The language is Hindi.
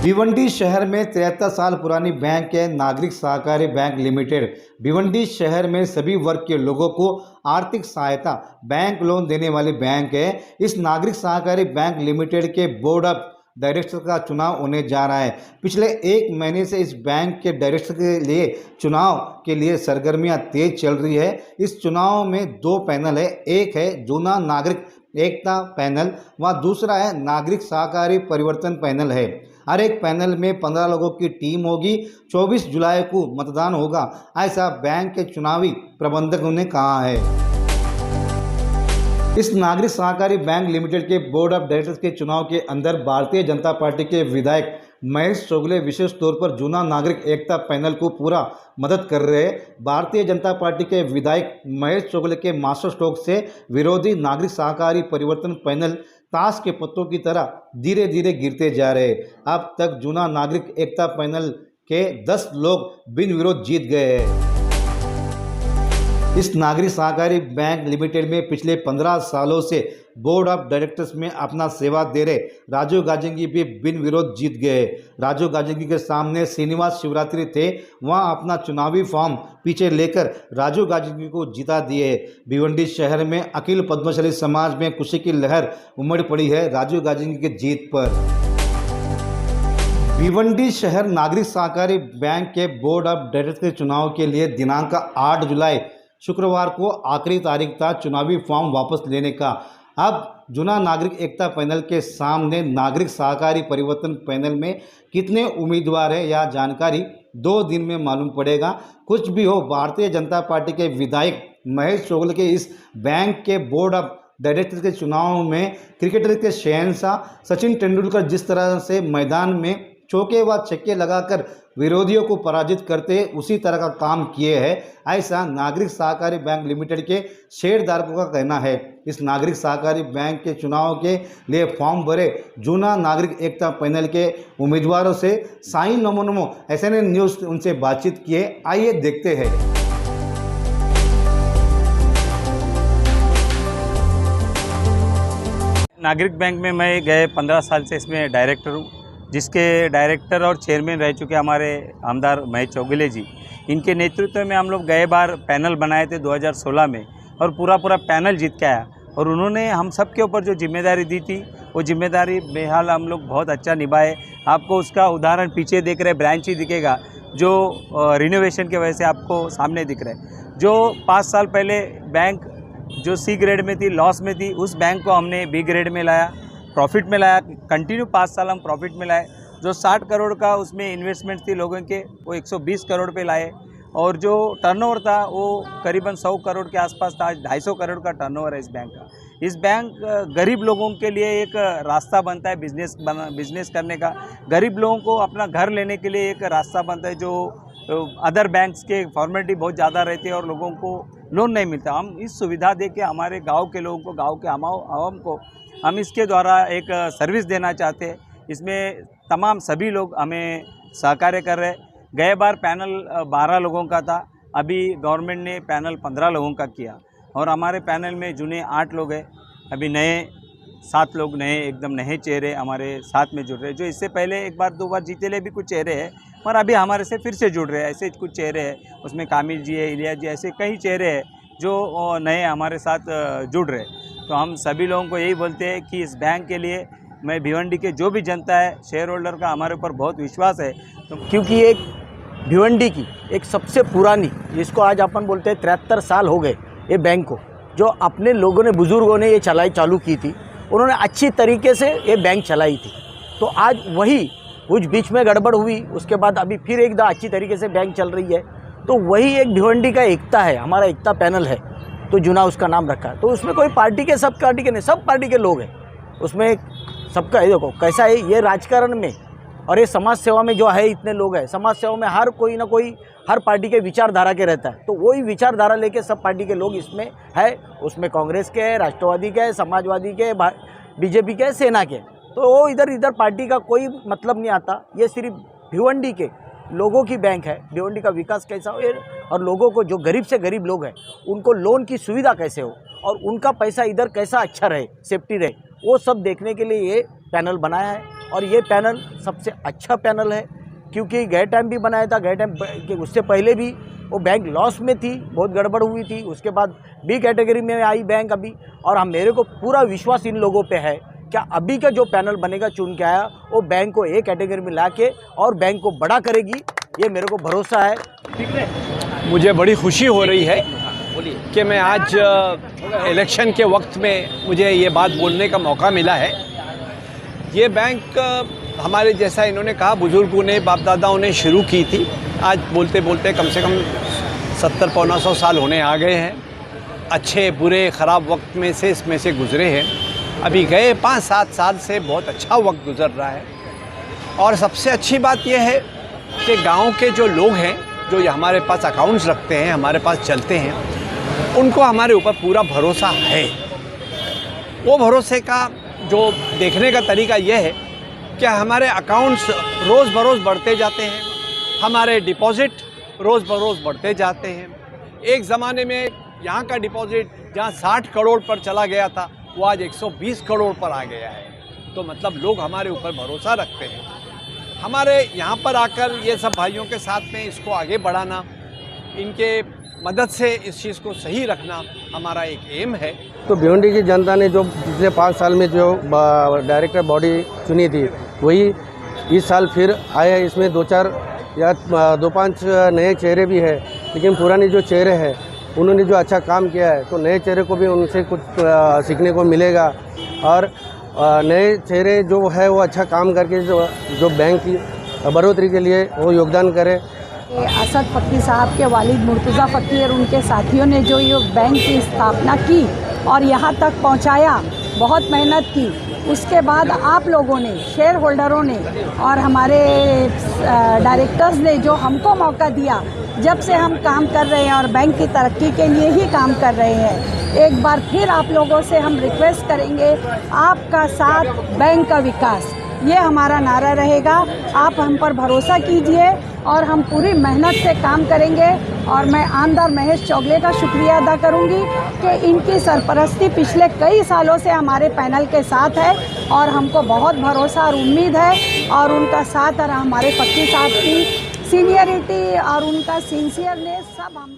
भिवंडी शहर में 73 साल पुरानी बैंक है नागरिक सहकारी बैंक लिमिटेड। भिवंडी शहर में सभी वर्ग के लोगों को आर्थिक सहायता बैंक लोन देने वाली बैंक है। इस नागरिक सहकारी बैंक लिमिटेड के बोर्ड ऑफ डायरेक्टर का चुनाव होने जा रहा है। पिछले एक महीने से इस बैंक के डायरेक्टर के लिए चुनाव के लिए सरगर्मियां तेज चल रही है। इस चुनाव में दो पैनल है, एक है जूना नागरिक एकता पैनल व दूसरा है नागरिक सहकारी परिवर्तन पैनल है। हर एक पैनल में 15 लोगों की टीम होगी। 24 जुलाई को मतदान होगा, ऐसा बैंक के चुनावी प्रबंधकों ने कहा है। इस नागरिक सहकारी बैंक लिमिटेड के बोर्ड ऑफ डायरेक्टर्स के चुनाव के अंदर भारतीय जनता पार्टी के विधायक महेश चोगले विशेष तौर पर जूना नागरिक एकता पैनल को पूरा मदद कर रहे हैं। भारतीय जनता पार्टी के विधायक महेश चोगले के मास्टर स्ट्रोक से विरोधी नागरिक सहकारी परिवर्तन पैनल ताश के पत्तों की तरह धीरे धीरे गिरते जा रहे। अब तक जूना नागरिक एकता पैनल के 10 लोग बिन विरोध जीत गए हैं। इस नागरिक सहकारी बैंक लिमिटेड में पिछले 15 सालों से बोर्ड ऑफ डायरेक्टर्स में अपना सेवा दे रहे राजू गाजंगी भी बिन विरोध जीत गए। राजू गाजंगी के सामने श्रीनिवास शिवरात्रि थे, वहां अपना चुनावी फॉर्म पीछे लेकर राजू गाजंगी को जिता दिए। भिवंडी शहर में अखिल पद्मशाली समाज में खुशी की लहर उमड़ पड़ी है राजू गाजंगी की जीत पर। भिवंडी शहर नागरिक सहकारी बैंक के बोर्ड ऑफ डायरेक्टर्स के चुनाव के लिए दिनांक 8 जुलाई शुक्रवार को आखिरी तारीख था चुनावी फॉर्म वापस लेने का। अब जूना नागरिक एकता पैनल के सामने नागरिक सहकारी परिवर्तन पैनल में कितने उम्मीदवार हैं यह जानकारी 2 दिन में मालूम पड़ेगा। कुछ भी हो, भारतीय जनता पार्टी के विधायक महेश चोगले के इस बैंक के बोर्ड ऑफ डायरेक्टर्स के चुनाव में क्रिकेटर के शहंशाह सचिन तेंदुलकर जिस तरह से मैदान में चौके व छक्के लगाकर विरोधियों को पराजित करते उसी तरह का काम किए हैं, ऐसा नागरिक सहकारी बैंक लिमिटेड के शेयरधारकों का कहना है। इस नागरिक सहकारी बैंक के चुनाव के लिए फॉर्म भरे जूना नागरिक एकता पैनल के उम्मीदवारों से साई नमो नमो SNN न्यूज़ उनसे बातचीत किए, आइए देखते हैं। नागरिक बैंक में मैं गए 15 साल से इसमें डायरेक्टर हूँ, जिसके डायरेक्टर और चेयरमैन रह चुके हमारे आमदार महेश चोगले जी। इनके नेतृत्व में हम लोग गए बार पैनल बनाए थे 2016 में और पूरा पैनल जीत के आया। और उन्होंने हम सब के ऊपर जो जिम्मेदारी दी थी वो जिम्मेदारी बेहाल हम लोग बहुत अच्छा निभाए। आपको उसका उदाहरण पीछे देख रहे ब्रांच ही दिखेगा जो रिनोवेशन की वजह से आपको सामने दिख रहा है। जो 5 साल पहले बैंक जो C ग्रेड में थी, लॉस में थी, उस बैंक को हमने B ग्रेड में लाया, प्रॉफिट में लाया। कंटिन्यू 5 साल हम प्रॉफिट में लाए। जो 60 करोड़ का उसमें इन्वेस्टमेंट थी लोगों के, वो 120 करोड़ पे लाए। और जो टर्नओवर था वो करीबन 100 करोड़ के आसपास था। आज 250 करोड़ का टर्नओवर है इस बैंक का। इस बैंक गरीब लोगों के लिए एक रास्ता बनता है बिजनेस करने का। गरीब लोगों को अपना घर लेने के लिए एक रास्ता बनता है। जो अदर बैंक्स के फॉर्मेलिटी बहुत ज़्यादा रहती है और लोगों को लोन नहीं मिलता। हम इस सुविधा दे के हमारे गाँव के लोगों को, गाँव के आवाम को हम इसके द्वारा एक सर्विस देना चाहते हैं। इसमें तमाम सभी लोग हमें सहकार्य कर रहे हैं। गए बार पैनल 12 लोगों का था, अभी गवर्नमेंट ने पैनल 15 लोगों का किया। और हमारे पैनल में जुने 8 लोग हैं, अभी नए 7 लोग नए एकदम नए चेहरे हमारे साथ में जुड़ रहे हैं। जो इससे पहले एक बार 2 बार जीते ले भी कुछ चेहरे हैं, पर अभी हमारे से फिर से जुड़ रहे हैं। ऐसे कुछ चेहरे हैं, उसमें कामिल जी है, इलिया जी, ऐसे कई चेहरे हैं जो नए हमारे साथ जुड़ रहे हैं। तो हम सभी लोगों को यही बोलते हैं कि इस बैंक के लिए मैं भिवंडी के जो भी जनता है, शेयर होल्डर का हमारे ऊपर बहुत विश्वास है। तो क्योंकि एक भिवंडी की एक सबसे पुरानी, जिसको आज अपन बोलते हैं 73 साल हो गए ये बैंक को, जो अपने लोगों ने, बुज़ुर्गों ने ये चालू की थी, उन्होंने अच्छी तरीके से ये बैंक चलाई थी। तो आज वही कुछ बीच में गड़बड़ हुई, उसके बाद अभी फिर एकदम अच्छी तरीके से बैंक चल रही है। तो वही एक भिवंडी का एकता है, हमारा एकता पैनल है, तो जूना उसका नाम रखा है। तो उसमें कोई पार्टी के, सब पार्टी के नहीं, सब पार्टी के लोग हैं उसमें। सबका देखो कैसा है ये राजकारण में और ये समाज सेवा में जो है इतने लोग हैं। समाज सेवा में हर कोई ना कोई हर पार्टी के विचारधारा के रहता है, तो वही विचारधारा लेके सब पार्टी के लोग इसमें है। उसमें कांग्रेस के, राष्ट्रवादी के, समाजवादी के, बीजेपी के, सेना के, तो वो इधर पार्टी का कोई मतलब नहीं आता। ये सिर्फ भिवंडी के लोगों की बैंक है। भिवंडी का विकास कैसा हो और लोगों को, जो गरीब से गरीब लोग हैं, उनको लोन की सुविधा कैसे हो और उनका पैसा इधर कैसा अच्छा रहे, सेफ्टी रहे, वो सब देखने के लिए ये पैनल बनाया है। और ये पैनल सबसे अच्छा पैनल है, क्योंकि गए टाइम भी बनाया था, गए टाइम के उससे पहले भी वो बैंक लॉस में थी, बहुत गड़बड़ हुई थी, उसके बाद बी कैटेगरी में आई बैंक अभी। और हम मेरे को पूरा विश्वास इन लोगों पे है, क्या अभी का जो पैनल बनेगा चुन के आया वो बैंक को एक कैटेगरी में लाके और बैंक को बड़ा करेगी, ये मेरे को भरोसा है। ठीक है, मुझे बड़ी खुशी हो रही है कि मैं आज इलेक्शन के वक्त में मुझे ये बात बोलने का मौका मिला है। ये बैंक हमारे जैसा इन्होंने कहा बुज़ुर्गों ने, बाप दादाओं ने शुरू की थी। आज बोलते बोलते कम से कम 70-100 साल होने आ गए हैं। अच्छे बुरे ख़राब वक्त में से इसमें से गुज़रे हैं। अभी गए 5-7 साल से बहुत अच्छा वक्त गुज़र रहा है। और सबसे अच्छी बात यह है कि गांव के जो लोग हैं, जो हमारे पास अकाउंट्स रखते हैं, हमारे पास चलते हैं, उनको हमारे ऊपर पूरा भरोसा है। वो भरोसे का जो देखने का तरीका यह है कि हमारे अकाउंट्स रोज़ बरोज़ बढ़ते जाते हैं, हमारे डिपॉज़िट रोज़ बरोज़ बढ़ते जाते हैं। एक ज़माने में यहाँ का डिपॉज़िट जहाँ 60 करोड़ पर चला गया था, वो आज 120 करोड़ पर आ गया है। तो मतलब लोग हमारे ऊपर भरोसा रखते हैं। हमारे यहाँ पर आकर ये सब भाइयों के साथ में इसको आगे बढ़ाना, इनके मदद से इस चीज़ को सही रखना हमारा एक एम है। तो भिवंडी की जनता ने जो पिछले 5 साल में जो डायरेक्टर बॉडी चुनी थी, वही इस साल फिर आए। इसमें 2-4 या 2-5 नए चेहरे भी हैं, लेकिन पुराने जो चेहरे हैं उन्होंने जो अच्छा काम किया है, तो नए चेहरे को भी उनसे कुछ सीखने को मिलेगा। और नए चेहरे जो है वो अच्छा काम करके जो बैंक की बढ़ोतरी के लिए वो योगदान करे। असद फ़कीर साहब के वालिद मुर्तज़ा फ़कीर और उनके साथियों ने जो ये बैंक की स्थापना की और यहाँ तक पहुँचाया, बहुत मेहनत की। उसके बाद आप लोगों ने, शेयर होल्डरों ने और हमारे डायरेक्टर्स ने जो हमको मौका दिया, जब से हम काम कर रहे हैं और बैंक की तरक्की के लिए ही काम कर रहे हैं। एक बार फिर आप लोगों से हम रिक्वेस्ट करेंगे, आपका साथ बैंक का विकास, ये हमारा नारा रहेगा। आप हम पर भरोसा कीजिए और हम पूरी मेहनत से काम करेंगे। और मैं आमदार महेश चौगले का शुक्रिया अदा करूंगी कि इनकी सरपरस्ती पिछले कई सालों से हमारे पैनल के साथ है और हमको बहुत भरोसा और उम्मीद है। और उनका साथ और हमारे फ़कीर साहब की सीनियरिटी और उनका सिंसियरनेस सब हम